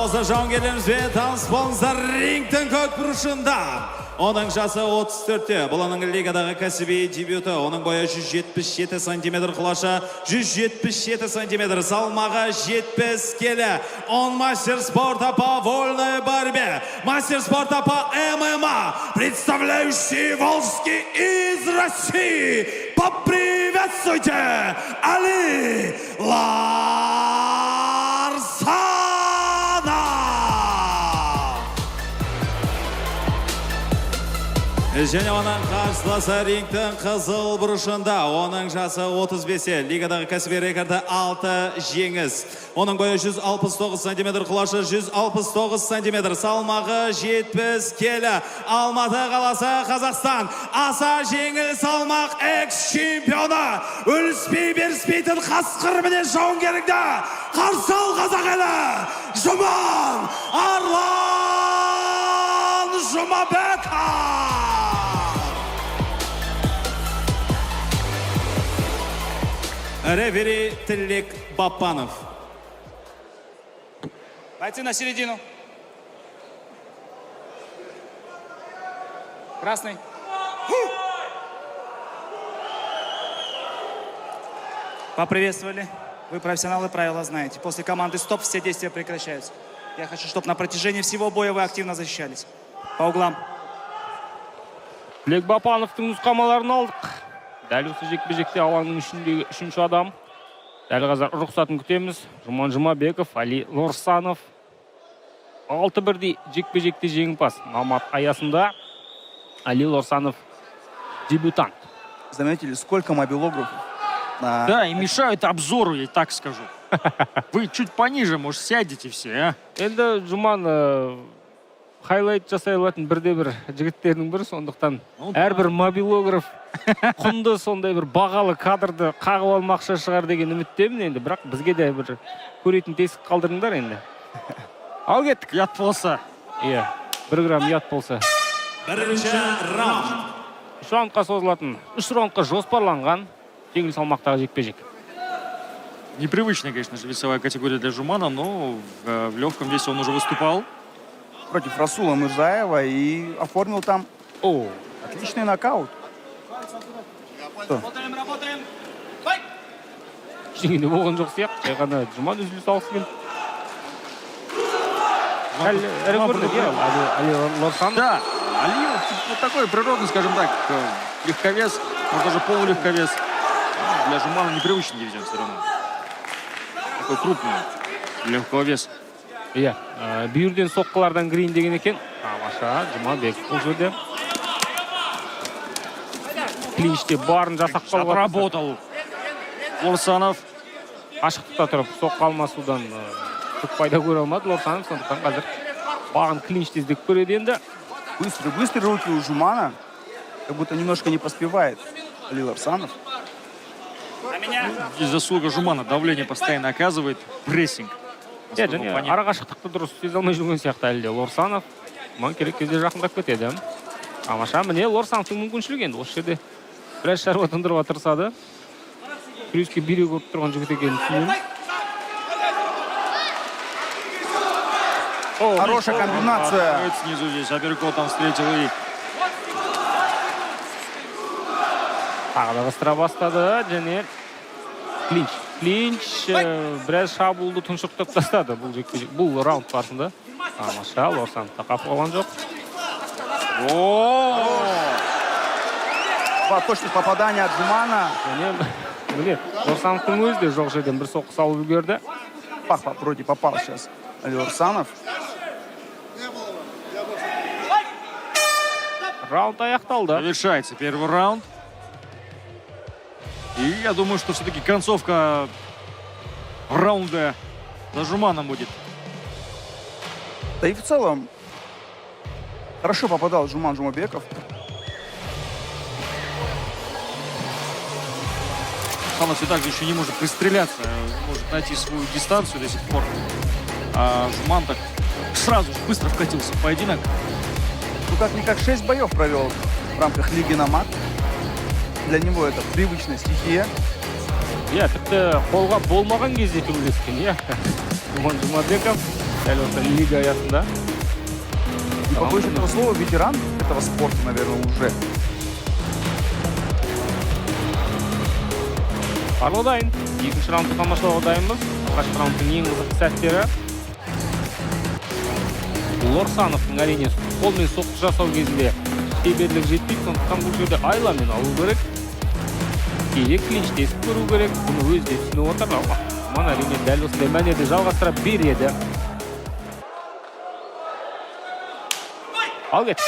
болса жауынгерлеріміз бен танысполыңыздар рингтің көк бұрышында. Оның жасы 34-те. Бұл оның лигадағы кәсіби дебюті. Оның бойы 177 сантиметр, құлашы 177 сантиметр, салмағы 70 келі. Он мастер спорта по вольной борьбе, мастер спорта по ММА, представляющий Волжский из России. Поприветствуйте Али Ларсанов! Және оның қарсыласы рингтің қызыл бұрышында. Оның жасы 35-те. Лигадағы кәсіби рекорды 6 жеңіс. Оның бойы 169 сантиметр, құлашы 169 сантиметр, салмағы 70 келі. Алматы қаласы, Қазақстан. Аса жеңіл салмақ экс-чемпионы. Өліспей беріспейтін қасқыр міне жауынгеріңді. Қарсы ал қазақ елі. Жұман Арлан Жұмабеков. Рефери Тилек Бапанов. Бойцы на середину. Красный. Поприветствовали. Вы профессионалы, правила знаете. После команды «Стоп» все действия прекращаются. Я хочу, чтобы на протяжении всего боя вы активно защищались. По углам. Тилек Бапановтың нұсқамаларын алдық. Дәл осы жекпе-жекте алаңның ішіндегі үшінші адам. Дәл қазір рұқсатын күтеміз. Жұман Жұмабеков, Али Лорсанов. 6-1 жекпе-жекте жеңімпаз. Мамат аясында Али Лорсанов дебютант. Заметили, сколько мобилографов? Да, и мешают обзору, я так скажу. Вы чуть пониже, может, сядете все, а? Енді Жұман хайлайт жасай алатын бірде-бір жігіттердің бірі, сондықтан әрбір мобилограф құнды сондай бір бағалы кадрды қағып алмақшы шығар деген үміттемін енді, бірақ бізге де бір көретін тесік қалдырыңдар енді. Ал кеттік. Ят болса. Иә, 1 грамм ят болса. Бірінші раунд. 3 раундқа созылатын, 3 раундқа жоспарланған жеңіл салмақтағы жекпе-жек. Непривычная, конечно же, весовая категория для Жумана, но в легком весе он уже выступал. Против Расула Мырзаева и оформил там отличный нокаут. Работаем. Ештеңе болған жоқ сияқты, жай ғана Жұман үзіліс алғысы келді. Ірі көрдік, Али Лорсанов. Да, Али вот такой природный, скажем так, легковес, может даже полулегковес. Для Жумана непривычный дивизион все равно. Такой крупный, легкого веса. Иә, бүйірден соққылардан кірейін деген екен. Тамаша, Жұмабеков бұл жерде. Клинчте барын жасақ қалып. Отработал Лорсанов. Ашықтықта тұрып, соққы алмасудан көп пайда көре алмады Лорсанов, сондықтан қазір бағын клинчте іздеп көреді енді. Быстрые руки у Жумана, как будто немножко не поспевает Али Лорсанов. Здесь заслуга Жумана, давление постоянно оказывает, прессинг. Иә, және ара қашықтықты дұрыс сезе алмай жүрген сияқты әлде Лорсанов. Маған керек кезде жақындап кетеді. Тамаша, міне Лорсановтың мүмкіншілігі енді осы жерде біраз шаруа тындыруға тырысады. Күреске бүйрек ұрып тұрған жігіт екенін түсінеміз. Хорошая комбинация. Снизу здесь апперкотом встретил и... Тағы да қыстыра бастады, және клинч біраз шабуылды тұншықтып тастады бұл раунд барысында. Тамаша, Лорсановта қапы қалған жоқ. Два точных попадания от Жумана. Міне, Лорсановтың өзі де жоқ жерден бір соққы салып үлгерді. Вроде попал сейчас Али Лорсанов. Раунд аяқталды. Завершается первый раунд. И я думаю, что все-таки концовка раунда за Жуманом будет. Да и в целом хорошо попадал Жуман Жұмабеков. Он все так же еще не может пристреляться, может найти свою дистанцию до сих пор. А Жуман так сразу быстро вкатился в поединок. Ну как-никак 6 боев провел в рамках Лиги Номад. Для него это привычная стихия. Иә, тіпті қолға болмаған кезде төбелескен, иә. Жұман Жұмабеков дәл осы лига аясында. Не побоюсь этого слова, ветеран этого спорта, наверное, уже. Барлығы дайын. Екінші раундты тамашалауға дайынбыз. Алғашқы раундтың ең қызықты сәттері. Лорсановтың әрине қолмен соққы жасау кезінде шеберлік жетпейді, сондықтан бұл жерде айламен алу керек. Кейде клинчтесіп көру керек. Бұны өзі де түсініп отыр. Ман әрине дәл осындай мәнерді жалғастыра береді. Ал кет.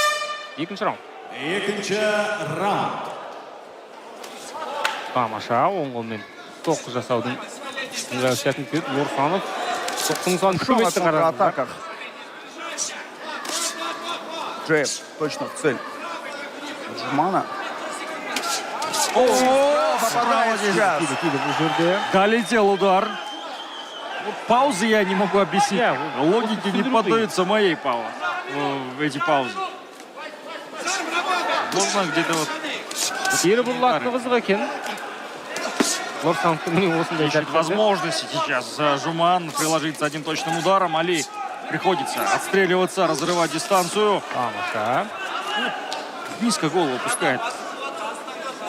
Екінші раунд. Екінші раунд. Тамаша, оң қолмен соққы жасаудың сәтін көрді. Лорсанов соққының санын Шел на көбейтті қарады. контратаках. Джеб, точно в цель. Жумана. Попадает сейчас. Кейде бұл жерде. Долетел удар. Вот паузы я не могу объяснить. Логике не поддаются моей паузы. Эти паузы. Можно где-то вот... Кері бұрлатты қызық екен. Лорсановтың міне осындай Ищет возможности сейчас Жуман приложиться одним точным ударом. Али приходится отстреливаться, разрывать дистанцию. Тамаша. Низко голову опускает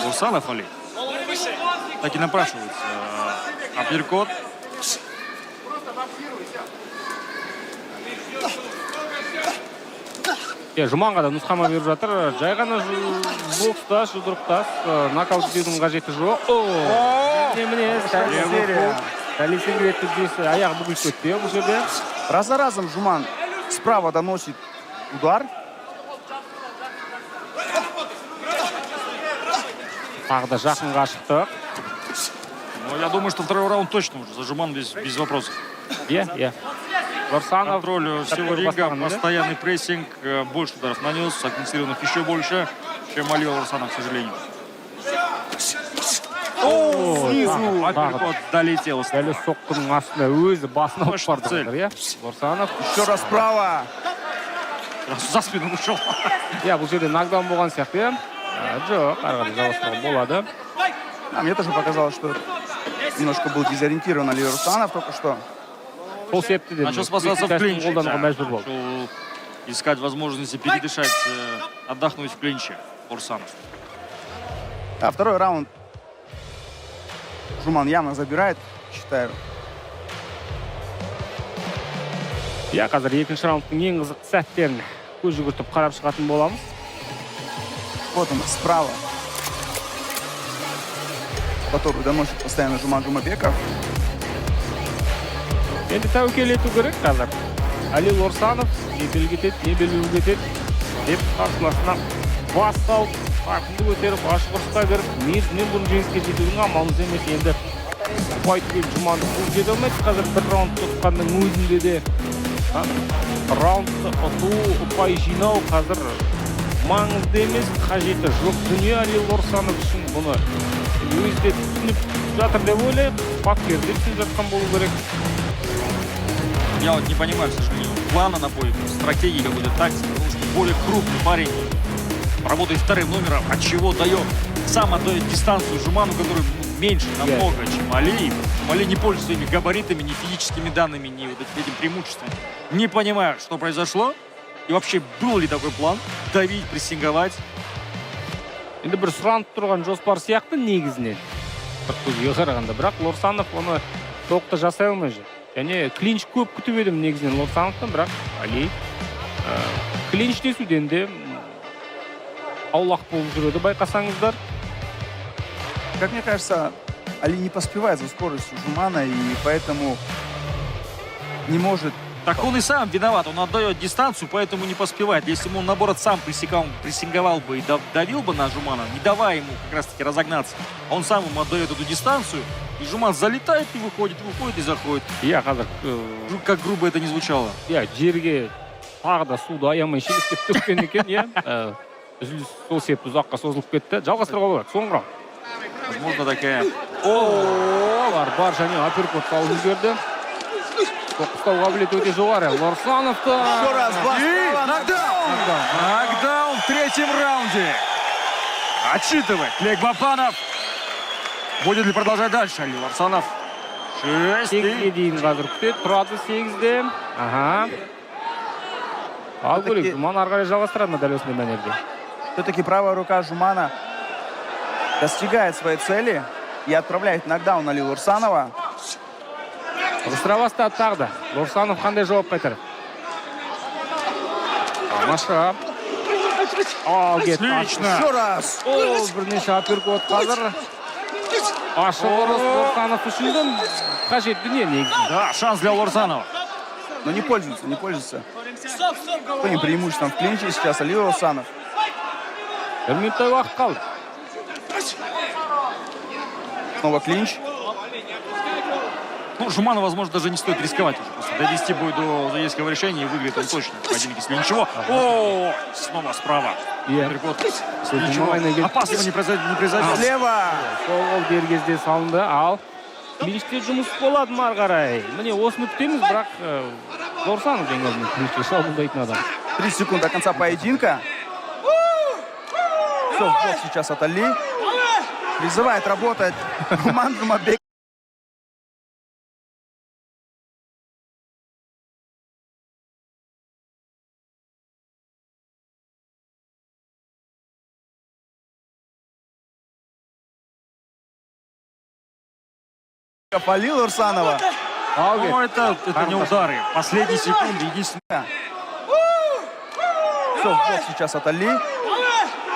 Лорсанов Али. Так и напрашивается апперкот. Жұманға да нұсқама беріп жатыр. Жай ғана бокстас, жұдырықтас, нокаут деудің қажеті жоқ. Міне, сәлесен керетті жүйесі аяғы бүгіл көтті бұл жерде. Раз за разом Жуман справа доносит удар. Тағы да жақынға шықтық. Ну, я думаю, что второй раунд точно уже за Жуман без вопросов. Лорсанов. Контроль всего ринга, постоянный прессинг, больше ударов нанес, сакцентированных еще больше, чем Али Лорсанов, к сожалению. Снизу. Апперкот долетел. Дәл соққының астына өзі басына ұшып барды жатыр. Лорсанов. Еще раз справа. За спину ушел. Бұл жерде нокдаун болған сияқты. Жоқ, арғады жалғастыруға болады. Мне тоже показалось, что немножко был дезориентирован Али Лорсанов только что. Сол себепті де Начал спасаться в клинче. қолдануға мәжбүр болды. Начал искать возможности передышать, отдохнуть в клинче Лорсанов. А второй раунд Жуман явно забирает, считаю. Қазір екінші раундтың ең қызықты сәттерін көз жүгіртіп қарап шығатын боламыз. Вот он, справа. Которую доносит постоянно Жуман Жумабеков. Енді тәуекел ету керек қазір. Али Лорсанов не бел кетеді, не бел кетеді деп қарсыласына бас салып, қарқынды көтеріп, ашық ұрысқа кіріп, мерзімнен бұрын жеңіске жетудің амалымыз емес. Енді файт деп Жуманды қуып жете алмайды. Қазір бір раундты ұтқанның өзінде де раундты ұту, ұпай жинау қазір маңызды емес, қажеті жоқ дүние Али Лорсанов үшін. Бұны өзі де түсініп жатыр деп ойлаймын. Бапкер де түсініп жатқан болу керек. Я вот не понимаю, к сожалению, плана на бой, стратегии какой-то тактики, потому что более крупный парень работает вторым номером, от чего дает, сам отдает дистанцию Жуману, который меньше намного, чем Али. Али не пользуется своими габаритами, ни физическими данными, ни вот этим преимуществом. Не понимаю, что произошло, и вообще был ли такой план давить, прессинговать. Енді бір сұранып тұрған жоспар сияқты негізінен. Бір көзге қарағанда, бірақ Лорсанов оны тоқты жасай алмай жүр. Және клинч көп күтіп едім негізінен Лорсановтан, бірақ Али клинчтесуден де аулақ болып жүреді, байқасаңыздар. Как мне кажется, Али не поспевает за скоростью Жумана, и поэтому не может... Так он и сам виноват, он отдает дистанцию, поэтому не поспевает. Если бы он, наоборот, сам прессинговал бы и давил бы на Жумана, не давая ему как раз-таки разогнаться, он сам ему отдает эту дистанцию, и Жуман залетает и выходит и заходит. Қазір... Как грубо это не звучало. Жерге тағы да суды аямай шелестеп төккен екен, үзіліс сол себепті ұзаққа созылып кетті. Жалғастыруға болады, соңғы раунд. Возможно, такая... Бар және апперкот салып үлгерді. Тоқыстау қабілеті өте жоғары. Лорсановты... Еще раз, Нокдаун в третьем раунде. Отчитывает Лег Бапанов. Будет ли продолжать дальше Али Лорсанов? 6-ге дейін қазір күтеді. Тұрады 8-де. Ага. Ал көрейік, Жуман ары қарай жалғастырады ма дәл осындай мәнерде? Все-таки правая рука Жумана достигает своей цели и отправляет нокдаун на Али Лурсанова. Ұрыстыра бастады тағы да. Лурсанов қандай жауап қайтарады? Тамаша. Ал кетті. Отлично. Еще раз. Ол бірнеше апперкот қазір. Ашық ұрыс Лурсанов үшін қажет дүние негізі. Да, шанс для Лурсанова. Но не пользуется, не пользуется. Своим преимуществом в клинче сейчас Али Лурсанов. 1 минуттай уақыт қалды. Снова клинч. Ну, Жуману, возможно, даже не стоит рисковать уже. Просто довести бой до судейского решения и выиграет он точно. Поединок, если ничего. О, снова справа. Апперкот. Если ничего опасного не произойдет. Слева. Сол дер кезде салынды. Ал клинчте жұмыс болады ма ары қарай? Міне осыны күтеміз, бірақ Лурсанов жеңеді клинчте шабуылдайтын адам. 3 секунды до конца поединка. Все, вот сейчас от Али. Призывает работать Жуман Жумабеков. Али Лурсанова. Ну, это не удары. Последние секунды, единственное. Все, вот сейчас от Али.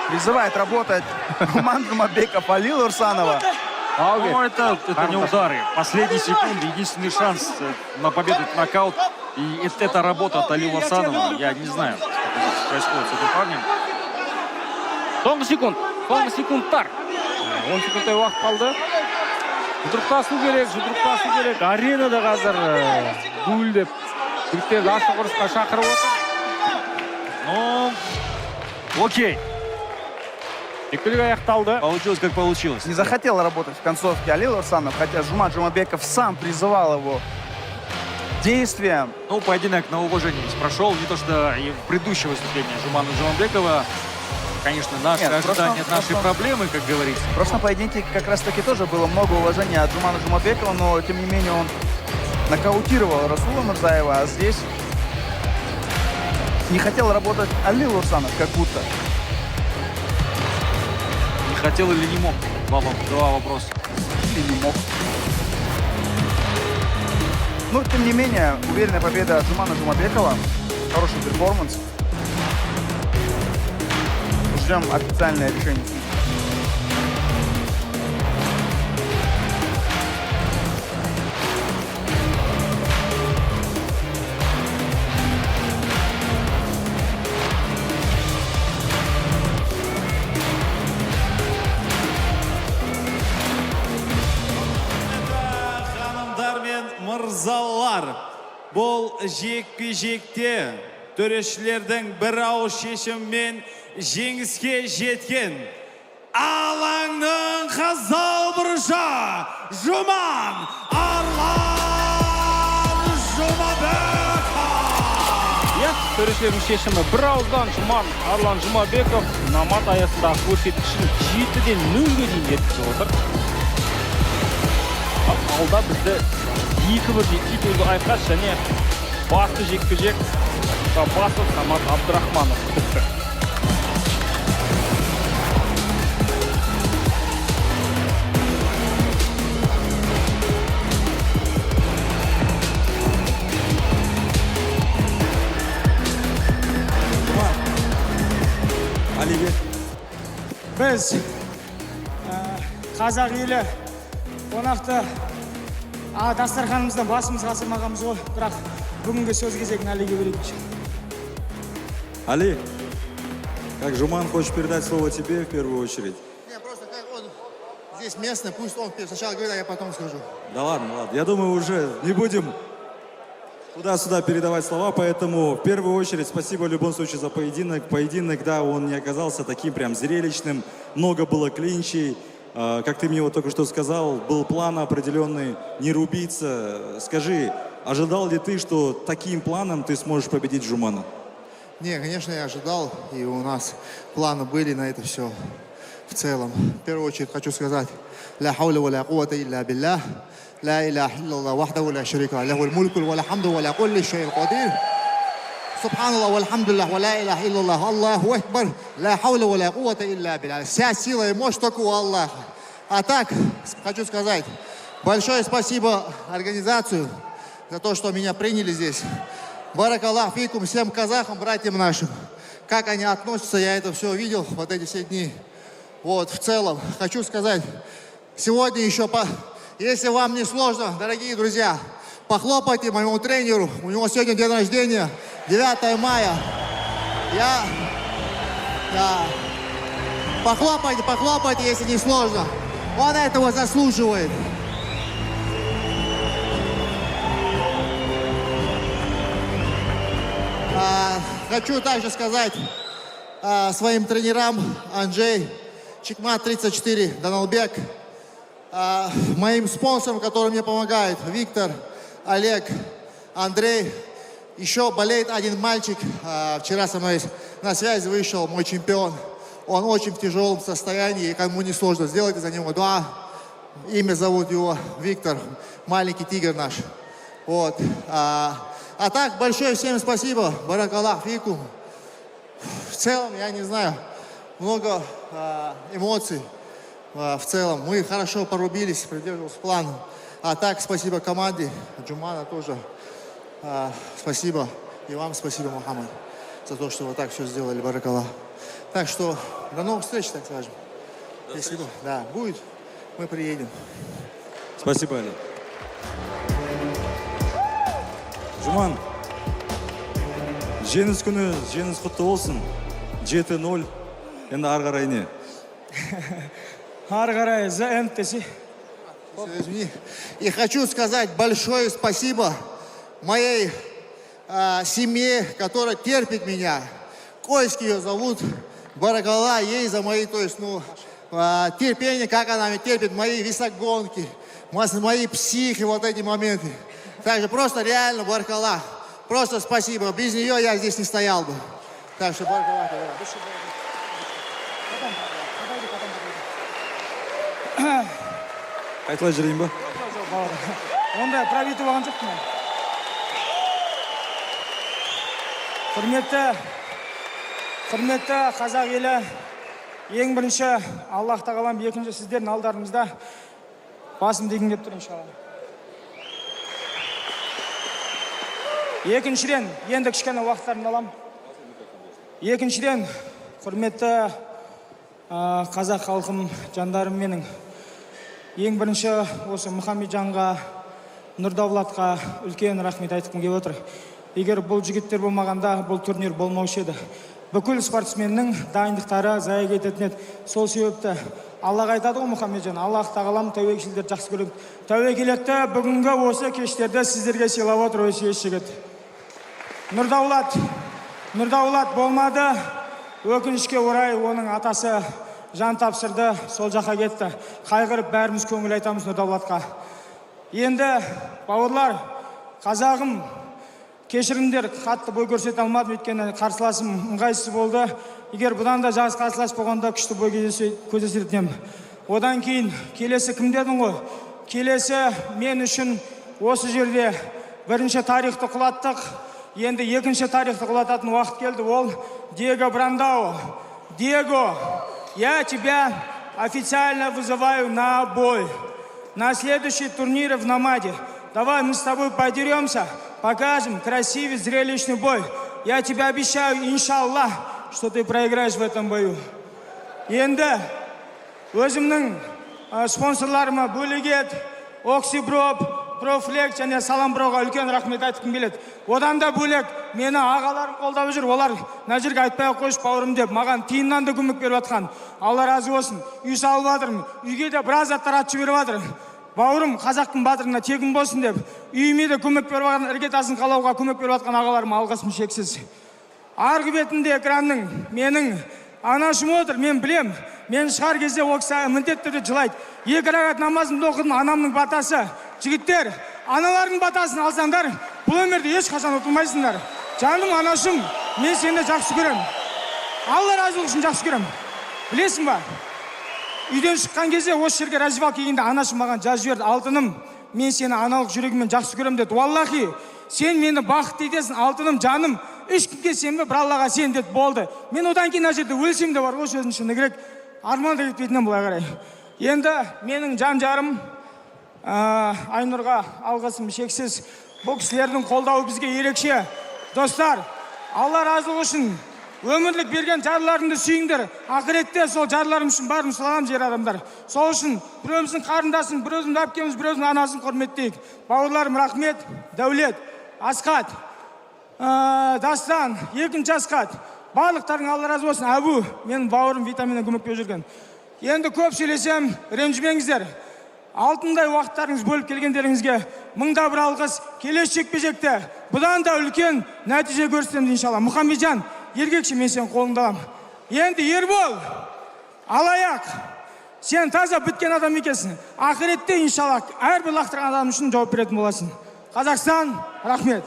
Призывает работать Жуман Жумабеков, Али Лурсанова. Ну, это не удары. Последние секунды, единственный шанс на победу, это нокаут. И это работа от Али Лурсанова. Я не знаю, что происходит с этим парнем. Соңғы секундтар. 10 секундтай уақыт қалды. Жұдырықтасу керек. Аренада қазір гүлдеп жігіттерді ашық ұрысқа шақырып отыр. Ну, окей. Екілік аяқталды. Получилось, как получилось. Не захотел работать в концовке Али Лурсанов, хотя Жуман Жумабеков сам призывал его действиям. Ну, поединок на уважение здесь прошел. Не то, что и в предыдущее выступление Жумана Жумабекова. Конечно, наши ожидания, наши проблемы, как говорится. В прошлом поединке как раз-таки тоже было много уважения от Жумана Жумабекова, но тем не менее он нокаутировал Расула Мурзаева, а здесь не хотел работать Али Лурсанов как будто. Не хотел или не мог? Два вопроса. Или не мог. Но тем не менее, уверенная победа от Жумана Жумабекова. Хороший перформанс. Ждем официальное решение. Ханымдар мен мырзалар, бұл жекпе-жекте төрешілердің бір ауыз шешіммен жеңіске жеткен алаңның қызыл бұрышы Жуман Арлан Жұмабеков. Төрешілердің шешімі бір ауыздан Жуман Арлан Жұмабеков намат аясындағы көрсеткішін 7-ден 0-ге дейін жеткізіп отыр. Алда бізді 2-1 титулды айқас және басты жекпе-жек Басов Самат Абдрахманов күтті. Біз қазақ елі қонақты дастарханымыздан басымызға асырмағанбыз ғой, бірақ бүгінгі сөз кезегін Алиге берейікші. Али, как Жуман хочет передать слово тебе в первую очередь. Не, просто как он здесь местный, пусть он сначала говорит, а я потом скажу. Да ладно. Я думаю, уже не будем туда-сюда передавать слова, поэтому в первую очередь спасибо в любом случае за поединок. Поединок, да, он не оказался таким прям зрелищным, много было клинчей. Как ты мне вот только что сказал, был план определенный не рубиться. Скажи, ожидал ли ты, что таким планом ты сможешь победить Жумана? Не, конечно, я ожидал, и у нас планы были на это все. в целом. В первую очередь хочу сказать: ля хауля ва ля куввата илля биллях, ля иляха илляллах вахдаху ля шарика лаху, лахул мульку ва лхамду ва ля кулли шайин кадир. Субханаллах, вальхамдулиллах, ва ля иляха илляллах, Аллаху акбар, ля хауля ва ля куввата илля биллях. Вся сила и мощь только у Аллаха. А так, хочу сказать, большое спасибо организацию за то, что меня приняли здесь. Баракаллах фикум всем казахам, братьям нашим. Как они относятся, я это все видел вот эти все дни. Вот, в целом, хочу сказать, сегодня еще, если вам не сложно, дорогие друзья, похлопайте моему тренеру, у него сегодня день рождения, 9 мая. Похлопайте, если не сложно. Он этого заслуживает. Хочу также сказать своим тренерам: Анджей, Чикмат 34, Даналбек, моим спонсорам, которые мне помогают: Виктор, Олег, Андрей. Еще болеет один мальчик, вчера со мной на связь вышел, мой чемпион. Он очень в тяжелом состоянии, и кому не сложно, сделайте за него дуа. Имя зовут его Виктор, маленький тигр наш. Вот. А так, большое всем спасибо. Баракаллах фикум. В целом, я не знаю, много эмоций. В целом, мы хорошо порубились, придерживались плана. А так, спасибо команде, Джумана тоже. Спасибо. И вам спасибо, Мухаммад, за то, что вы так все сделали. Баракаллах. Так что, до новых встреч, так скажем. Если да, будет, мы приедем. Спасибо, Али. Жуман, жеңіс күні, жеңіс құтты болсын. 7-0, енді ары қарай не? Ары қарай, за МТС. И хочу сказать большое спасибо моей семье, которая терпит меня. Койский ее зовут. Баракаллах ей за мои, то есть, терпение, как она меня терпит, мои весогонки, мои психи, вот эти моменты. Так же просто реально, баракаллах, просто спасибо. Без нее я здесь не стоял бы. Так что баракаллах. Қайталай жүрейін ба? Онда пробитіп алған жоқпын. Құрметті қазақ елі, ең бірінші Аллах тағалам, екінші сіздердің алдарыңызда басым деген кеп тұр, иншалла. Екіншіден, енді кішкене уақыттарын алам. Екіншіден, құрметті қазақ халқым, жандарым менің, ең бірінші осы Мұхамеджанға, Нұрдавлатқа үлкен рахмет айтқым келіп отыр. Егер бұл жігіттер болмағанда, бұл турнир болмаушы еді. Бүкіл спортсменнің дайындықтары зая кететін еді. Сол себепті Аллаға айтады ғой Мұхамеджан, Аллах тағалам тәуекелдерді жақсы көреді. Тәуекелетті бүгінгі осы кештерде сіздерге сыйлап отыр осы еш жігіт. Нұрдавлат болмады. Өкінішке орай оның атасы жан тапсырды, сол жаққа кетті. Қайғырып бәріміз көңіл айтамыз Нұрдавлатқа. Енді, бауырлар, қазағым, кешіріңдер, қатты бой көрсете алмадым, өйткені қарсыласым ыңғайсыз болды. Егер бұдан да жас қарсылас болғанда күшті бой көрсететін. Одан кейін келесі кім дедің ғой? Келесі мен үшін осы жерде бірінші тарихты құлаттық. Енді екінші тарихты құлататын уақыт келді. Ол Диего Брандау. Диего, я тебя официально вызываю на бой. На следующий турнир в Намаде. Давай мы с тобой подеремся, покажем красивый зрелищный бой. Я тебе обещаю, иншаллах, что ты проиграешь в этом бою. Енді өзімнің спонсорларыма Бөлегет, Оксиброп, Профлек және Саламброға үлкен рахмет айтқым келеді. Одан да бөлек мені ағаларым қолдап жүр, олар мына жерге айтпай қойшы бауырым деп, маған тиыннан да көмек беріп жатқан. Алла разы болсын. Үй салып жатырмын. Үйге де біраз заттар атшы беріп жатыр. Бауырым, қазақтың батырына тегін болсын деп, үйіме де көмек беріп жатқан, іргетасын қалауға көмек беріп жатқан ағаларым алғысым шексіз. Арғы бетінде экранның менің анашым отыр, мен білем. Мен шығар кезде ол кісі міндетті түрде жылайды. 2 рәкат намазымды оқыдым, анамның батасы. Жігіттер, аналардың батасын алсаңдар, бұл өмірде ешқашан ұтылмайсыңдар. Жаным, анашым, мен сені жақсы көрем. Алла разылығы үшін жақсы көрем. Білесің ба? үйден шыққан кезде осы жерге раздевалка келгенде анашым маған жазып жіберді: алтыным, мен сені аналық жүрегіммен жақсы көремін деді. Валлахи, сен мені бақытты етесің, алтыным, жаным, ешкімге сенбе, бір Аллаға сен деді. Болды. Мен одан кейін мына жерде өлсем де бар ғой, сөздің шыны керек, арман да кетпейтінен былай қарай. Енді менің жан жарым Айнұрға алғысым шексіз. Бұл кісілердің қолдауы бізге ерекше. Достар, Алла разылығы үшін өмірлік берген жарларыңды сүйіңдер. Ақыретте сол жарларым үшін барым сылағам жер адамдар. Сол үшін біреуіміздің қарындасын, біреуіміздің әпкеміз, біреуіміздің анасын құрметтейік. Бауырларым, рахмет. Дәулет, Асқат, Дастан, екінші Асқат. Барлықтарың Алла разы болсын. Әбу, менің бауырым витаминнен көмекпе жүрген. Енді көп сөйлесем, ренжімеңіздер. Алтындай уақыттарыңыз бөліп келгендеріңізге мыңда бір алғыс. Келесі жекпе-жекте бұдан да үлкен нәтиже көрсетеміз иншалла. Мұхамеджан, ергекші, мен сен қолыңды аламын. Енді Ербол, алаяқ, сен таза біткен адам екенсің. Ақыретте иншалла әрбір лақтырған адам үшін жауап беретін боласың. Қазақстан, рахмет.